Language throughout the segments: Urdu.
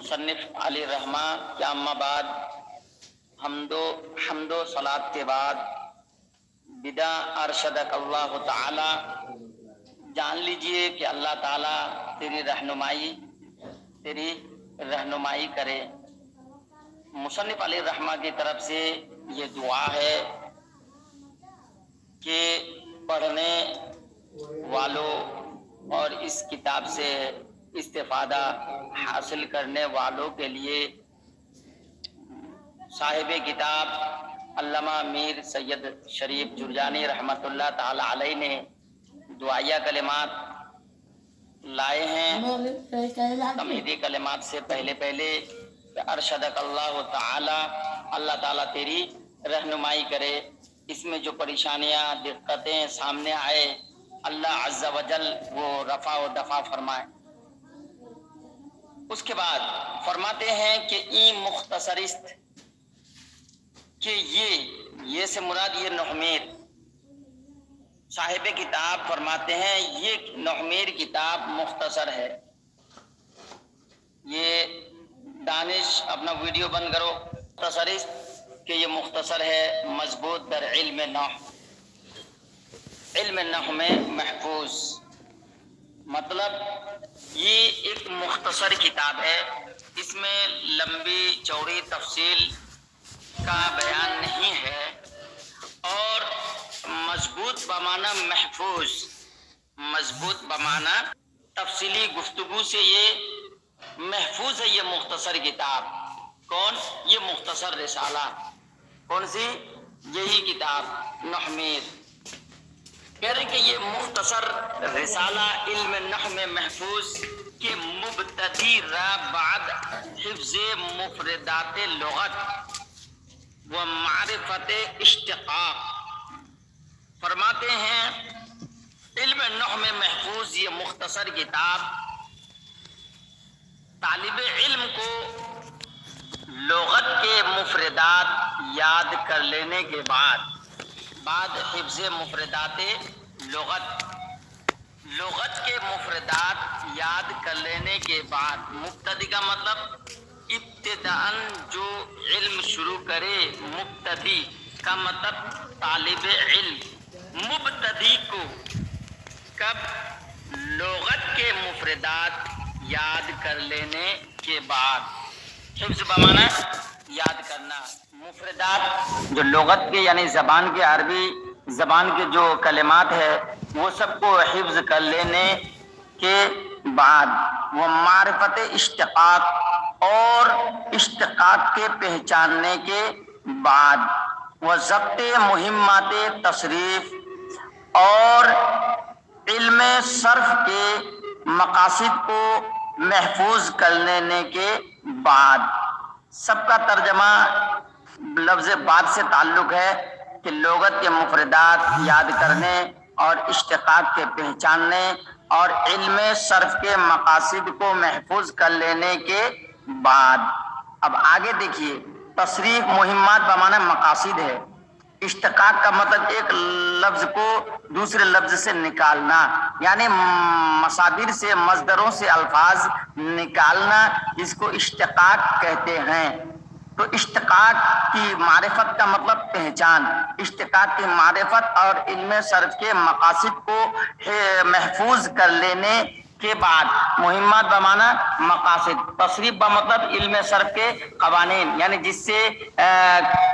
مصنف علی رحمہ کے اما بعد حمد و صلات کے بعد بدا ارشدک اللہ تعالی، جان لیجئے کہ اللہ تعالیٰ تیری رہنمائی کرے۔ مصنف علی رحمہ کی طرف سے یہ دعا ہے کہ پڑھنے والوں اور اس کتاب سے استفادہ حاصل کرنے والوں کے لیے صاحب کتاب علامہ میر سید شریف جرجانی رحمۃ اللہ تعالی علیہ نے دعائیہ کلمات لائے ہیں۔ تمہیدی کلمات سے پہلے ارشدک اللہ تعالی، اللہ تعالیٰ تیری رہنمائی کرے۔ اس میں جو پریشانیاں دقتیں سامنے آئے اللہ عز و جل وہ رفع و دفع فرمائے۔ اس کے بعد فرماتے ہیں کہ ای مختصرست، کہ یہ سے مراد یہ نحمیر صاحب کتاب فرماتے ہیں یہ نحمیر کتاب مختصر ہے۔ یہ دانش اپنا ویڈیو بند کرو۔ مختصرست کہ یہ مختصر ہے، مضبوط در علم نحو میں محفوظ، مطلب یہ ایک مختصر کتاب ہے، اس میں لمبی چوڑی تفصیل کا بیان نہیں ہے، اور مضبوط بمعنی محفوظ، مضبوط بمعنی تفصیلی گفتگو سے یہ محفوظ ہے۔ یہ مختصر کتاب کون؟ یہ مختصر رسالہ کون سی؟ یہی کتاب نحمیر۔ کہہ رہے کہ یہ مختصر رسالہ علم نحو میں محفوظ کے مبتدی را بعد حفظ مفردات لغت و معرفت اشتقاق، فرماتے ہیں علم نحو میں محفوظ یہ مختصر کتاب طالب علم کو لغت کے مفردات یاد کر لینے کے بعد حفظ مفردات لغت کے مفردات یاد کر لینے کے بعد، مبتدی کا مطلب ابتداءً جو علم شروع کرے، مبتدی کا مطلب طالب علم، مبتدی کو کب؟ لغت کے مفردات یاد کر لینے کے بعد۔ حفظ بمعنی یاد کرنا، مفردات جو لغت کے یعنی زبان کے، عربی زبان کے جو کلمات ہے وہ سب کو حفظ کر لینے کے بعد، وہ معرفت اشتقاق اور اشتقاق کے پہچاننے کے بعد، وہ ضبط مہمات تصریف اور علم صرف کے مقاصد کو محفوظ کر لینے کے بعد۔ سب کا ترجمہ لفظ بعد سے تعلق ہے کہ لغت کے مفردات یاد کرنے اور اشتقاق کے پہچاننے اور علم صرف کے مقاصد کو محفوظ کر لینے کے بعد۔ اب آگے دیکھیے، تصریف مہمات بمعنی مقاصد ہے، اشتقاق کا مطلب ایک لفظ کو دوسرے لفظ سے نکالنا، یعنی مصادر سے، مصدروں سے الفاظ نکالنا، اس کو اشتقاق کہتے ہیں۔ تو اشتقاق کی معرفت کا مطلب پہچان، اشتقاق کی معرفت اور علم صرف کے مقاصد کو محفوظ کر لینے کے بعد، مہمات بمعنی مقاصد، تصریف بمطلب علم صرف کے قوانین، یعنی جس سے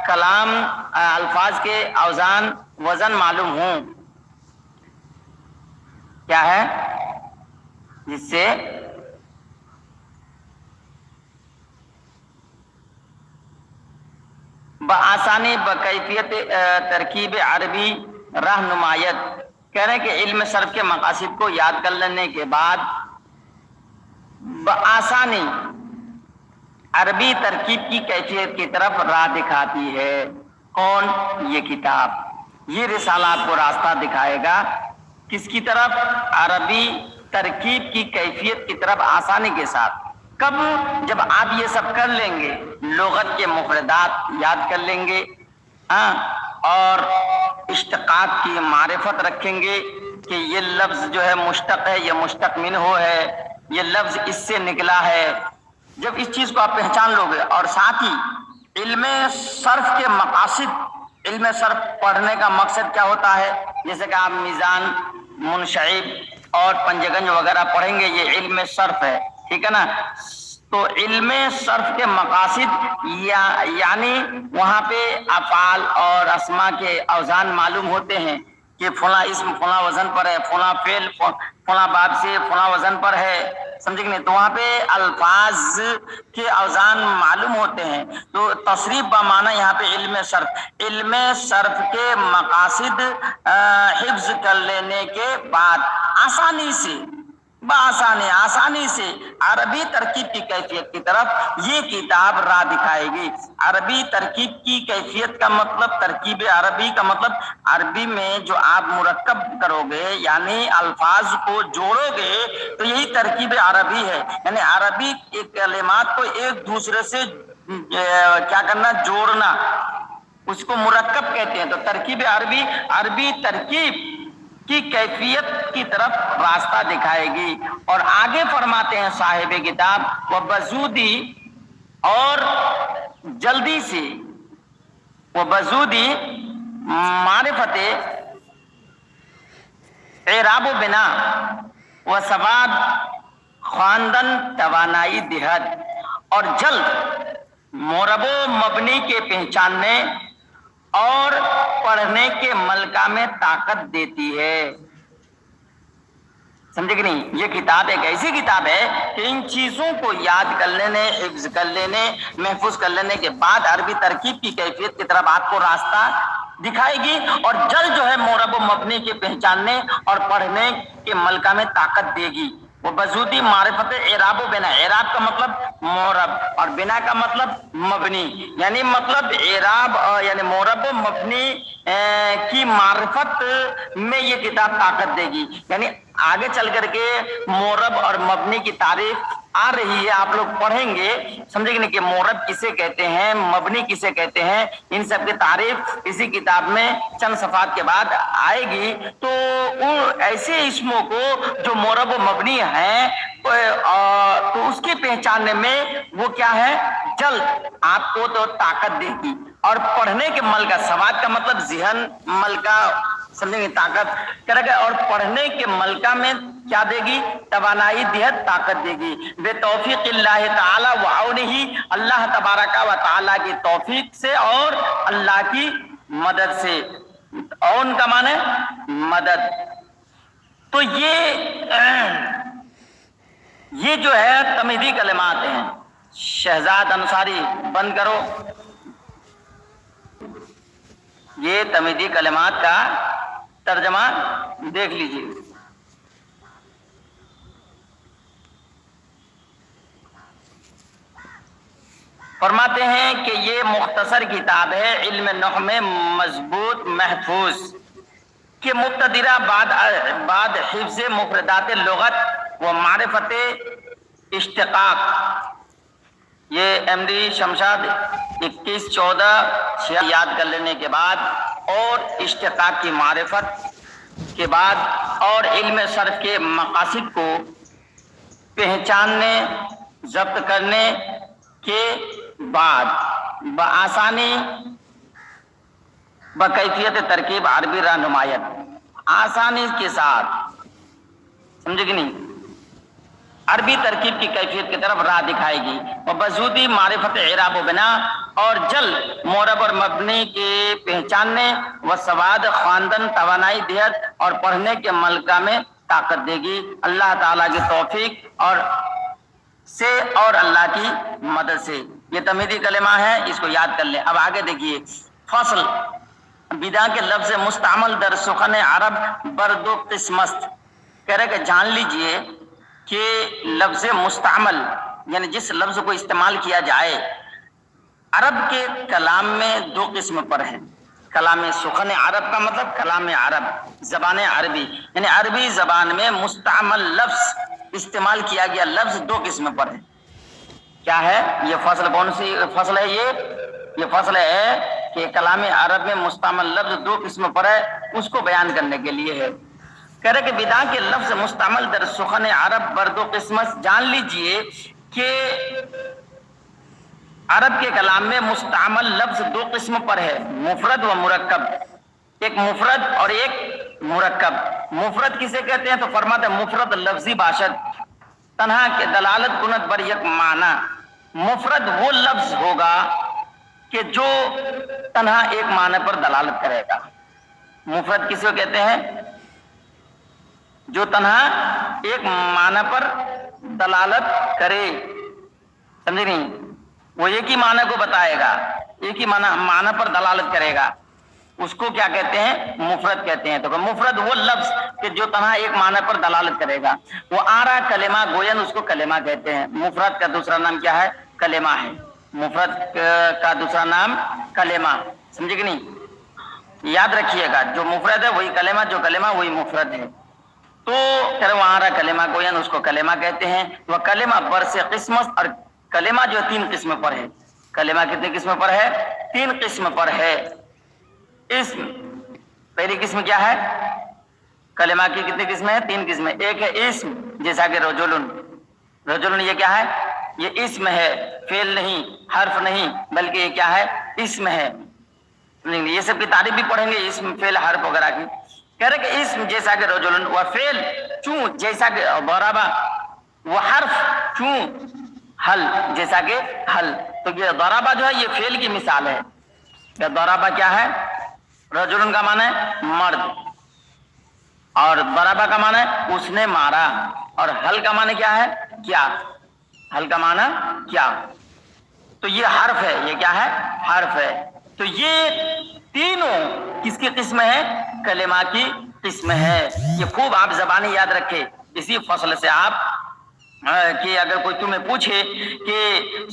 کلام الفاظ کے اوزان وزن معلوم ہوں، کیا ہے؟ جس سے بآسانی بکیفیت ترکیب عربی رہنمایت۔ کہہ رہے ہیں کہ علم صرف کے مقاصد کو یاد کر لینے کے بعد بآسانی عربی ترکیب کی کیفیت کی طرف راہ دکھاتی ہے۔ کون؟ یہ کتاب، یہ رسالہ آپ کو راستہ دکھائے گا کس کی طرف؟ عربی ترکیب کی کیفیت کی طرف آسانی کے ساتھ۔ کب؟ جب آپ یہ سب کر لیں گے، لغت کے مفردات یاد کر لیں گے اور اشتقاق کی معرفت رکھیں گے کہ یہ لفظ جو ہے مشتق ہے، یہ مشتق منہ ہے، یہ لفظ اس سے نکلا ہے، جب اس چیز کو آپ پہچان لو گے، اور ساتھ ہی علم صرف کے مقاصد، علم صرف پڑھنے کا مقصد کیا ہوتا ہے، جیسے کہ آپ میزان، منشعب اور پنجگنج وغیرہ پڑھیں گے، یہ علم صرف ہے، ٹھیک ہے نا؟ تو علم صرف کے مقاصد یعنی وہاں پہ افعال اور اسماء کے اوزان معلوم ہوتے ہیں کہ فلاں اسم فلاں وزن پر ہے، فلاں فعل فلاں باب سے فلاں وزن پر ہے، سمجھے کہ نہیں؟ تو وہاں پہ الفاظ کے اوزان معلوم ہوتے ہیں، تو تصریف بمعنی یہاں پہ علم صرف، علم صرف کے مقاصد حفظ کر لینے کے بعد آسانی سے عربی ترکیب کی کیفیت کی طرف یہ کتاب راہ دکھائے گی۔ عربی ترکیب کی کیفیت کا مطلب، ترکیب عربی کا مطلب، عربی میں جو آپ مرکب کرو گے یعنی الفاظ کو جوڑو گے تو یہی ترکیب عربی ہے، یعنی عربی کلمات کو ایک دوسرے سے کیا کرنا، جوڑنا، اس کو مرکب کہتے ہیں۔ تو ترکیب عربی، عربی ترکیب کی کیفیت کی طرف راستہ دکھائے گی۔ اور آگے فرماتے ہیں صاحب کتاب، وبزودی، اور جلدی سے، وبزودی معرفت اعراب و بنا و سواد خواندن توانائی دہد، اور جلد مورب و مبنی کے پہچاننے اور پڑھنے کے ملکہ میں طاقت دیتی ہے، سمجھے کہ نہیں؟ یہ کتاب ایک ایسی کتاب ہے کہ ان چیزوں کو یاد کر لینے، حفظ کر لینے، محفوظ کر لینے کے بعد عربی ترکیب کی کیفیت کی طرف آپ کو راستہ دکھائے گی، اور جلد جو ہے مورب و مبنی کے پہچاننے اور پڑھنے کے ملکہ میں طاقت دے گی۔ وہ بزودی معرفت اعراب و بنا، اعراب کا مطلب مورب اور بنا کا مطلب مبنی، یعنی مطلب اعراب یعنی مورب و مبنی کی معرفت میں یہ کتاب طاقت دے گی، یعنی آگے چل کر کے مورب اور مبنی کی تعریف آ رہی ہے، آپ لوگ پڑھیں گے، سمجھے کہ نہیں، کہ مورب کسے کہتے ہیں، مبنی کسے کہتے ہیں، ان سب کی تعریف اسی کتاب میں چند صفحات کے بعد آئے گی۔ تو ان ایسے اسموں کو جو مورب و مبنی ہیں تو اس کے پہچاننے میں وہ کیا ہے، جلد آپ کو تو طاقت دے گی، اور پڑھنے کے ملکہ، سواد کا مطلب ذہن، ملکہ سمجھیں گے طاقت کرے گا، اور پڑھنے کے ملکہ میں کیا دے گی، توانائی دہت، طاقت دے گی، بے توفیق اللہ تعالی و عونہ، اللہ تبارک و تعالی کی توفیق سے اور اللہ کی مدد سے، عون کا معنی مدد۔ تو یہ جو ہے تمہیدی کلمات ہیں۔ شہزاد انصاری بند کرو، یہ تمہیدی کلمات کا ترجمہ دیکھ لیجیے۔ فرماتے ہیں کہ یہ مختصر کتاب ہے، علم نحو میں مضبوط محفوظ، کہ مبتدرہ بعد حفظ مفردات لغت و معرفت اشتقاق، یہ ایم ڈی شمشاد 21/14 یاد کر لینے کے بعد، اور اشتقاق کی معرفت کے بعد، اور علم صرف کے مقاصد کو پہچاننے، ضبط کرنے کے بعد بآسانی بکیفیت ترکیب عربی رہنمایت، آسانی کے ساتھ، سمجھے کہ نہیں، عربی ترکیب کی کیفیت کی طرف راہ دکھائے گی۔ وبزودی معرفت اعراب و بنا، اور جلد مورب اور مبنی کے پہچاننے، و سواد خواندن توانائی دہت، اور پڑھنے کے ملکہ میں طاقت دے گی، اللہ تعالیٰ کی توفیق اور اللہ کی مدد سے۔ یہ تمہیدی کلمہ ہے، اس کو یاد کر لیں۔ اب آگے دیکھیے، فصل بدا کے لفظ مستعمل در سخن عرب برد و قسمست، کہہ رہے کہ جان لیجئے کہ لفظ مستعمل یعنی جس لفظ کو استعمال کیا جائے عرب کے کلام میں دو قسم پر ہے۔ کلام سخن عرب کا مطلب کلام عرب، زبان عربی، یعنی عربی زبان میں مستعمل لفظ استعمال کیا گیا لفظ دو قسم پر ہے۔ کیا ہے یہ فصل؟ کون سی فصل ہے یہ فصل ہے کہ کلام عرب میں مستعمل لفظ دو قسم پر ہے، اس کو بیان کرنے کے لیے ہے۔ کہہ رہے کہ بدا کے لفظ مستعمل در سخن عرب برد و قسمت، جان لیجئے کہ عرب کے کلام میں مستعمل لفظ دو قسم پر ہے، مفرد و مرکب، ایک مفرد اور ایک مرکب۔ مفرد کسے کہتے ہیں تو فرماتے ہیں مفرد لفظی باشد تنہا کے دلالت کند بر یک معنی۔ مفرد وہ لفظ ہوگا کہ جو تنہا ایک معنی پر دلالت کرے گا۔ مفرد کسے کہتے ہیں؟ جو تنہا ایک معنی پر دلالت کرے، سمجھے نہیں؟ وہ ایک ہی معنی کو بتائے گا، ایک ہی معنی پر دلالت کرے گا، اس کو کیا کہتے ہیں؟ مفرد کہتے ہیں۔ تو مفرد وہ لفظ کہ جو تنہا ایک معنی پر دلالت کرے گا۔ وہ آرا کلمہ گوین، اس کو کلمہ کہتے ہیں۔ مفرد کا دوسرا نام کیا ہے؟ کلمہ ہے۔ مفرد کا دوسرا نام کلمہ، سمجھے کہ نہیں؟ یاد رکھیے گا، جو مفرد ہے وہی کلمہ، جو کلمہ وہی مفرد ہے۔ تو وہ آرا کلمہ گوین، اس کو کلمہ کہتے ہیں۔ وہ کلمہ برس قسمت، اور کلمہ جو 3 قسم پر ہے۔ کلمہ کتنے قسم پر ہے؟ 3 قسم پر ہے۔ اسم، پہلی قسم کیا ہے؟ کلمہ کی کتنی قسمیں ہیں؟ 3 قسمیں۔ ایک ہے اسم، جیسا کہ رجلن۔ رجلن یہ کیا ہے؟ یہ اسم ہے، فعل نہیں، حرف نہیں، بلکہ یہ کیا ہے؟ اسم ہے۔ یہ سب کی تعریف بھی پڑھیں گے، اسم، فعل، حرف وغیرہ کی۔ کہہ رہے کہ اسم جیسا کہ رجلن، و فعل چون جیسا کہ ضربا، وہ حرف چون حل جیسا کہ حل۔ تو یہ ضربا جو ہے یہ فعل کی مثال ہے۔ یہ ضربا کیا ہے؟ رجلن کا معنی ہے مرد، اور ضربا کا معنی ہے اس نے مارا، اور حل کا معنی کیا ہے؟ کیا۔ حل کا معنی کیا۔ تو یہ حرف ہے، یہ کیا ہے؟ حرف ہے۔ تو یہ تینوں کس کی قسم ہے؟ کلمہ کی قسم ہے۔ یہ خوب آپ زبانی یاد رکھے، اسی فصل سے آپ کہ اگر کوئی تمہیں پوچھے کہ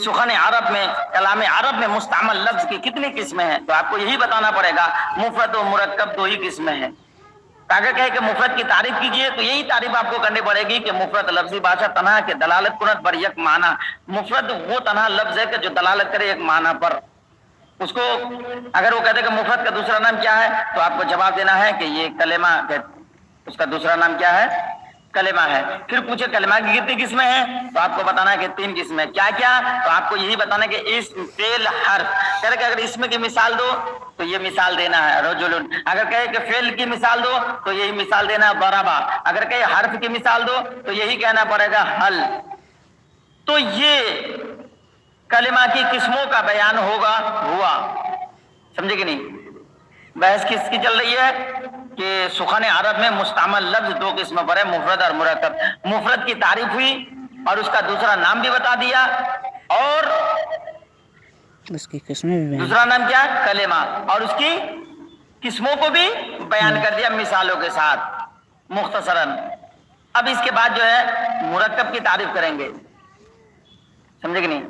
سخن عرب میں، کلام عرب میں مستعمل لفظ کی کتنی قسمیں ہیں، تو آپ کو یہی بتانا پڑے گا مفرد و مرکب 2 ہی قسمیں ہیں۔ اگر کہے کہ مفرد کی تعریف کیجئے تو یہی تعریف آپ کو کرنی پڑے گی کہ مفرد لفظی باشا تنہا کے دلالت کنت بر یک معنی۔ مفرد وہ تنہا لفظ ہے کہ جو دلالت کرے ایک معنی پر۔ اس کو اگر وہ کہتے کہ مفرد کا دوسرا نام کیا ہے، تو آپ کو جواب دینا ہے کہ یہ کلمہ، اس کا دوسرا نام کیا ہے؟ کلمہ ہے۔ پھر پوچھے کلمہ کی کتنی قسمیں ہیں، تو آپ کو بتانا ہے کہ 3 قسمیں۔ کیا کیا؟ تو آپ کو یہی بتانا ہے کہ اسم، فعل، حرف۔ کہہ رہے کہ اگر اسم کی مثال دو تو یہ مثال دینا ہے رجلن۔ اگر کہے کہ فعل کی مثال دو تو یہی مثال دینا ہے ضربا۔ اگر کہے حرف کی مثال دو تو یہی کہنا پڑے گا حل۔ تو یہ کلمہ کی قسموں کا بیان ہوا، سمجھے کہ نہیں؟ بحث کس کی چل رہی ہے کہ سخن عرب میں مستعمل لفظ 2 قسموں پر ہے، مفرد اور مرکب۔ مفرد کی تعریف ہوئی اور اس کا دوسرا نام بھی بتا دیا، اور اس کی قسمیں بھی بیان، دوسرا نام کیا ہے؟ کلمہ، اور اس کی قسموں کو بھی بیان کر دیا مثالوں کے ساتھ مختصراً۔ اب اس کے بعد جو ہے مرکب کی تعریف کریں گے، سمجھے کہ نہیں؟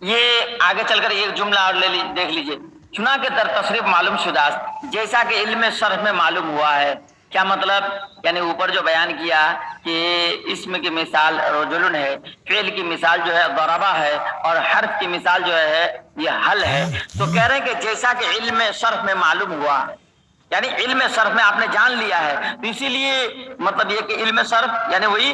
یہ آگے چل کر ایک جملہ اور دیکھ لیجئے، چنانکہ در تصریف معلوم شدہ جیسا کہ علم صرف میں معلوم ہوا ہے۔ کیا مطلب؟ یعنی اوپر جو بیان کیا کہ اسم کی مثال رجلن ہے، فعل کی مثال جو ہے ضربا ہے، اور حرف کی مثال جو ہے یہ حل ہے۔ تو کہہ رہے ہیں کہ جیسا کہ علم صرف میں معلوم ہوا، یعنی علم صرف میں آپ نے جان لیا ہے، تو اسی لیے مطلب یہ کہ علم صرف یعنی وہی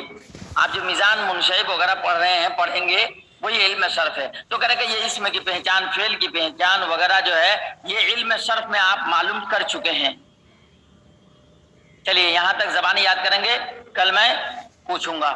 آپ جو میزان منشئب وغیرہ پڑھ رہے ہیں، پڑھیں گے، وہی علم صرف ہے۔ تو کہہ رہے کہ یہ اسم کی پہچان، فعل کی پہچان وغیرہ جو ہے یہ علم صرف میں آپ معلوم کر چکے ہیں۔ چلیے یہاں تک زبانی یاد کریں گے، کل میں پوچھوں گا۔